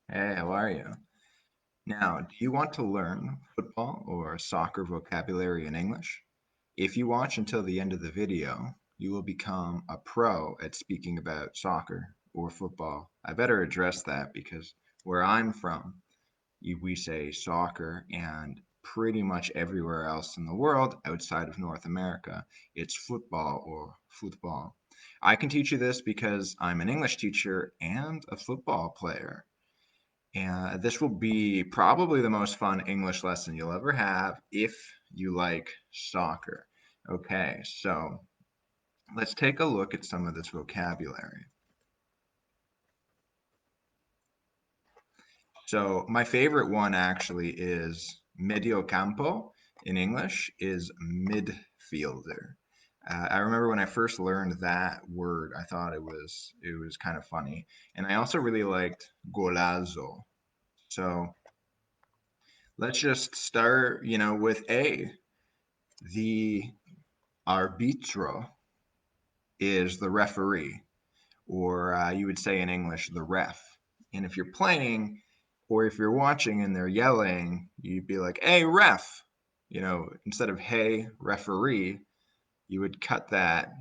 Hey, how are you? Now, do you want to learn football or soccer vocabulary in English? If you watch until the end of the video, you will become a pro at speaking about soccer or football. I better address that because where I'm from, we say soccer, and pretty much everywhere else in the world outside of North America, it's football or football. I can teach you this because I'm an English teacher and a football player. And this will be probably the most fun English lesson you'll ever have if you like soccer. Okay, so let's take a look at some of this vocabulary. So my favorite one actually is mediocampo in English is midfielder. I remember when I first learned that word, I thought it was kind of funny, and I also really liked golazo. So let's just start, with A. The arbitro is the referee, or you would say in English, the ref. And if you're playing or if you're watching and they're yelling, you'd be like, hey, ref. Instead of hey, referee, you would cut that,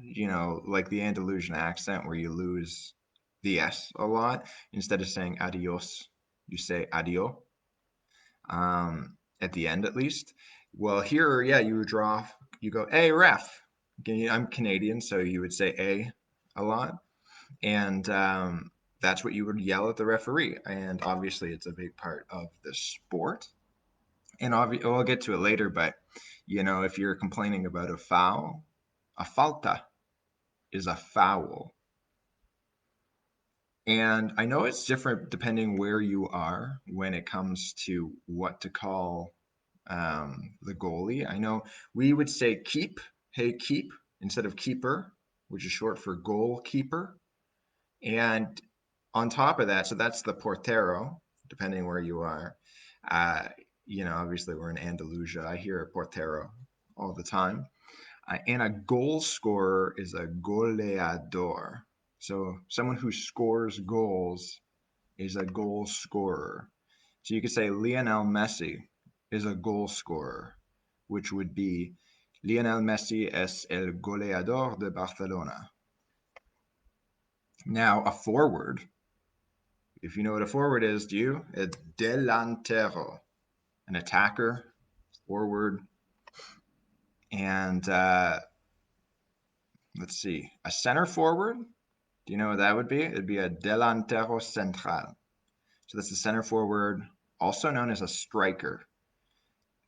like the Andalusian accent where you lose the S a lot. Instead of saying adios, you say adio, at the end at least. Well, here, yeah, you would draw, you go, hey, ref. Okay, I'm Canadian, so you would say a lot. And that's what you would yell at the referee. And obviously, it's a big part of the sport. And we'll get to it later, but if you're complaining about a foul, a falta is a foul. And I know it's different depending where you are when it comes to what to call the goalie. I know we would say keep, hey, keep, instead of keeper, which is short for goalkeeper. And on top of that, so that's the portero, depending where you are. Uh, obviously we're in Andalusia. I hear a portero all the time. And a goal scorer is a goleador. So someone who scores goals is a goal scorer. So you could say Lionel Messi is a goal scorer, which would be Lionel Messi es el goleador de Barcelona. Now, a forward, if you know what a forward is, do you? A delantero, an attacker, forward. And let's see, a center forward, do you know what that would be? It'd be a delantero central. So that's the center forward, also known as a striker.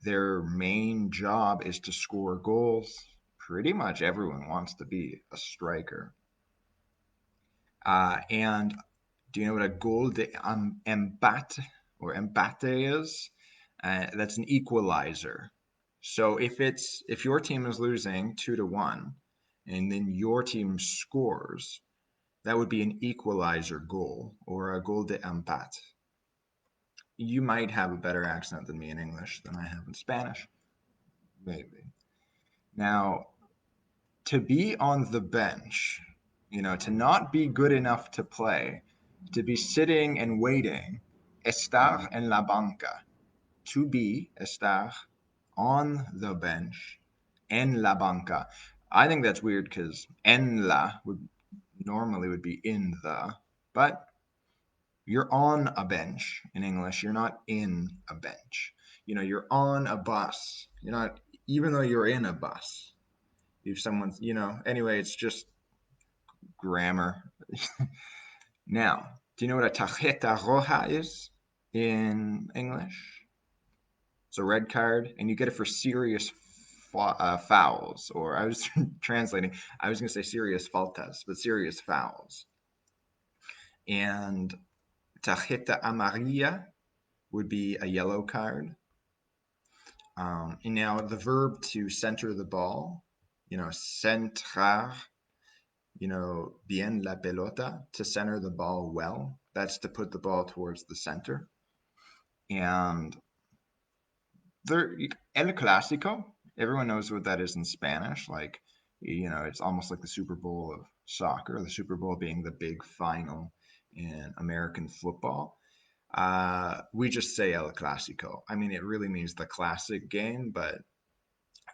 Their main job is to score goals. Pretty much everyone wants to be a striker. And do you know what a goal de empate or empate is? That's an equalizer. So if your team is losing 2-1, and then your team scores, that would be an equalizer goal or a goal de empate. You might have a better accent than me in English than I have in Spanish, maybe. Now, to be on the bench, to not be good enough to play, to be sitting and waiting, estar en la banca, to be, estar, on the bench, en la banca. I think that's weird because en la would be in the, but you're on a bench in English. You're not in a bench. You're on a bus. You're not, even though you're in a bus. If someone's, anyway, it's just grammar. Now, do you know what a tarjeta roja is in English? It's a red card, and you get it for serious fouls. Or I was translating, I was going to say serious faltas, but serious fouls. And tarjeta amarilla would be a yellow card. And now the verb to center the ball, centrar, bien la pelota, to center the ball well. That's to put the ball towards the center. And El Clásico, everyone knows what that is in Spanish. Like, it's almost like the Super Bowl of soccer, the Super Bowl being the big final in American football. We just say El Clásico. I mean, it really means the classic game, but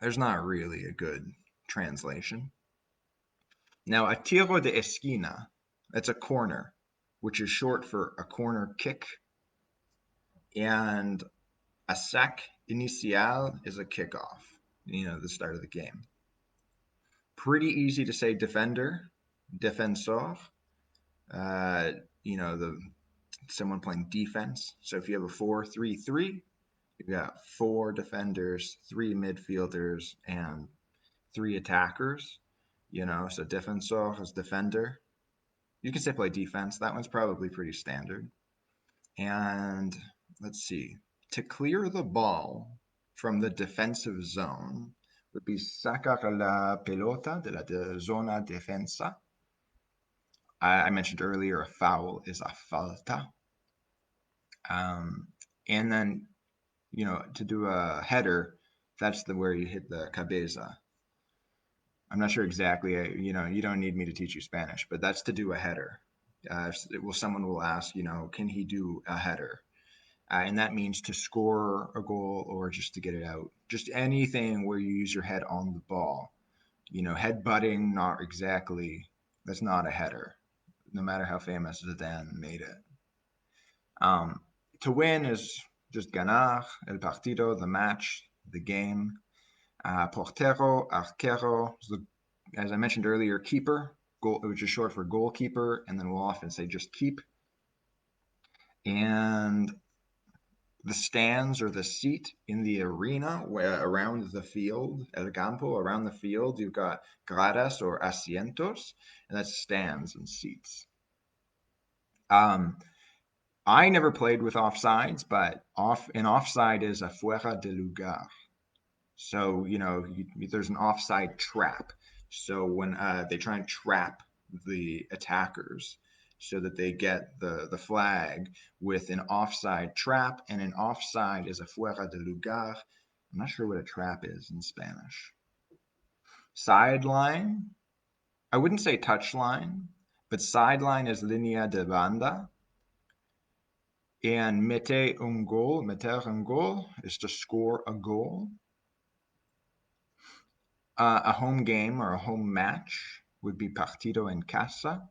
there's not really a good translation. Now, a tiro de esquina, that's a corner, which is short for a corner kick, and a sac inicial is a kickoff, the start of the game. Pretty easy to say defender, defensor, uh, the someone playing defense. So if you have a 4-3-3, you've got 4 defenders, 3 midfielders, and 3 attackers. So defensor is defender. You can say play defense. That one's probably pretty standard. And let's see. To clear the ball from the defensive zone would be sacar la pelota de la zona defensa. I mentioned earlier a foul is a falta. And then, to do a header, that's where you hit the cabeza. I'm not sure exactly, you don't need me to teach you Spanish, but that's to do a header. Someone will ask, can he do a header? And that means to score a goal or just to get it out. Just anything where you use your head on the ball. Head butting, not exactly. That's not a header, no matter how famous Zidane made it. To win is just ganar, el partido, the match, the game. Portero, arquero, as I mentioned earlier, keeper, goal, which is short for goalkeeper, and then we'll often say just keep. And the stands or the seat in the arena around the field, el campo, around the field, you've got gradas or asientos, and that's stands and seats. I never played with offsides, but an offside is a fuera de lugar. So, there's an offside trap. So when they try and trap the attackers so that they get the flag with an offside trap, and an offside is a fuera de lugar. I'm not sure what a trap is in Spanish. Sideline, I wouldn't say touchline, but sideline is línea de banda. And meter un gol is to score a goal. A home game or a home match would be partido en casa.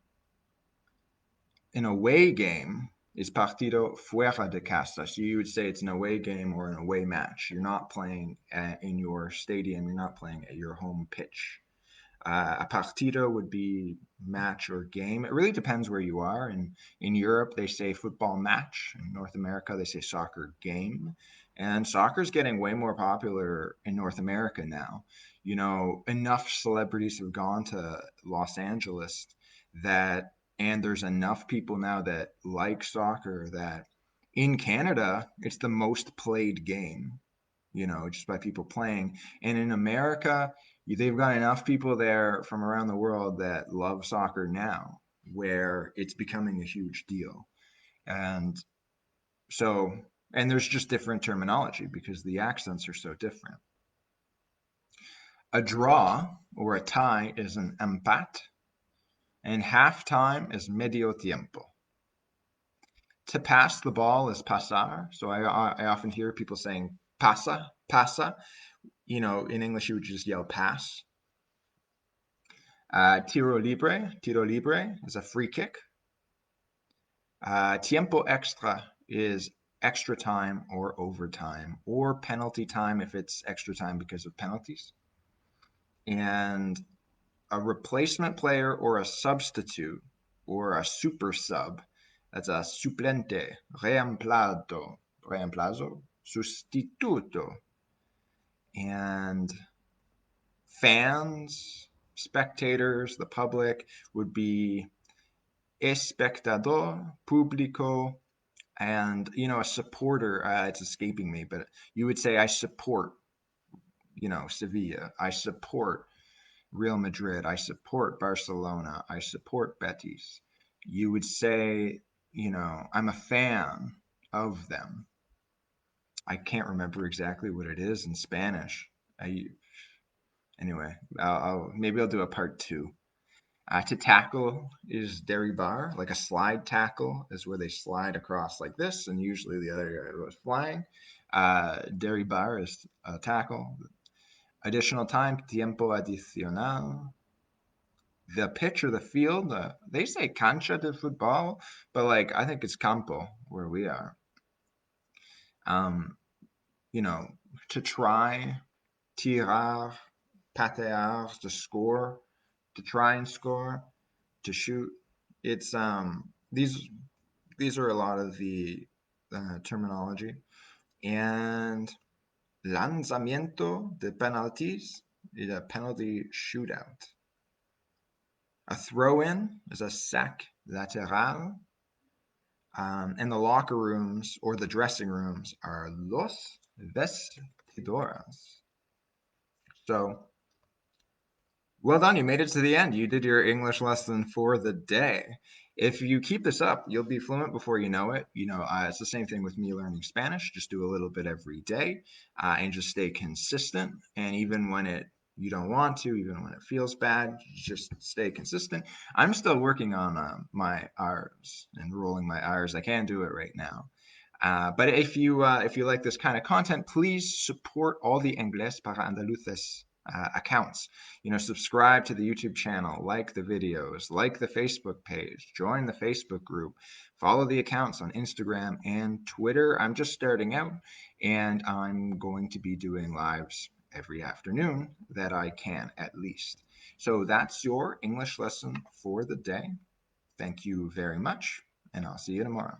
An away game is partido fuera de casa. So you would say it's an away game or an away match. You're not playing in your stadium. You're not playing at your home pitch. A partido would be match or game. It really depends where you are. In Europe, they say football match. In North America, they say soccer game. And soccer is getting way more popular in North America now. Enough celebrities have gone to Los Angeles and there's enough people now that like soccer that in Canada, it's the most played game, just by people playing. And in America, they've got enough people there from around the world that love soccer now, where it's becoming a huge deal. And there's just different terminology because the accents are so different. A draw or a tie is an empate, and halftime is medio tiempo. To pass the ball is pasar. So I often hear people saying pasa, pasa. In English, you would just yell pass. Tiro libre is a free kick. Tiempo extra is extra time or overtime or penalty time if it's extra time because of penalties. And a replacement player or a substitute or a super sub, that's a suplente, reemplazo, sustituto. And fans, spectators, the public would be espectador, público, and a supporter. It's escaping me, but you would say I support, Sevilla. I support Real Madrid. I support Barcelona. I support Betis. You would say, I'm a fan of them. I can't remember exactly what it is in Spanish. Anyway, maybe I'll do a part 2. To tackle is derribar, like a slide tackle is where they slide across like this, and usually the other guy was flying. Derribar is a tackle. Additional time, tiempo adicional. The pitch or the field, they say cancha de futbol, but like I think it's campo where we are. Um, you know, to try, tirar, patear, to score, to try and score, to shoot. It's these are a lot of the terminology. And lanzamiento de penalties is a penalty shootout. A throw-in is a sac lateral. And the locker rooms or the dressing rooms are los vestidores. So well done. You made it to the end. You did your English lesson for the day. If you keep this up, you'll be fluent before you know it. It's the same thing with me learning Spanish. Just do a little bit every day and just stay consistent. And even when you don't want to, even when it feels bad, just stay consistent. I'm still working on my R's and rolling my R's. I can't do it right now. But if you like this kind of content, please support all the Ingles para Andaluces accounts. Subscribe to the YouTube channel, like the videos, like the Facebook page, join the Facebook group, follow the accounts on Instagram and Twitter. I'm just starting out, and I'm going to be doing lives every afternoon that I can, at least. So that's your English lesson for the day. Thank you very much, and I'll see you tomorrow.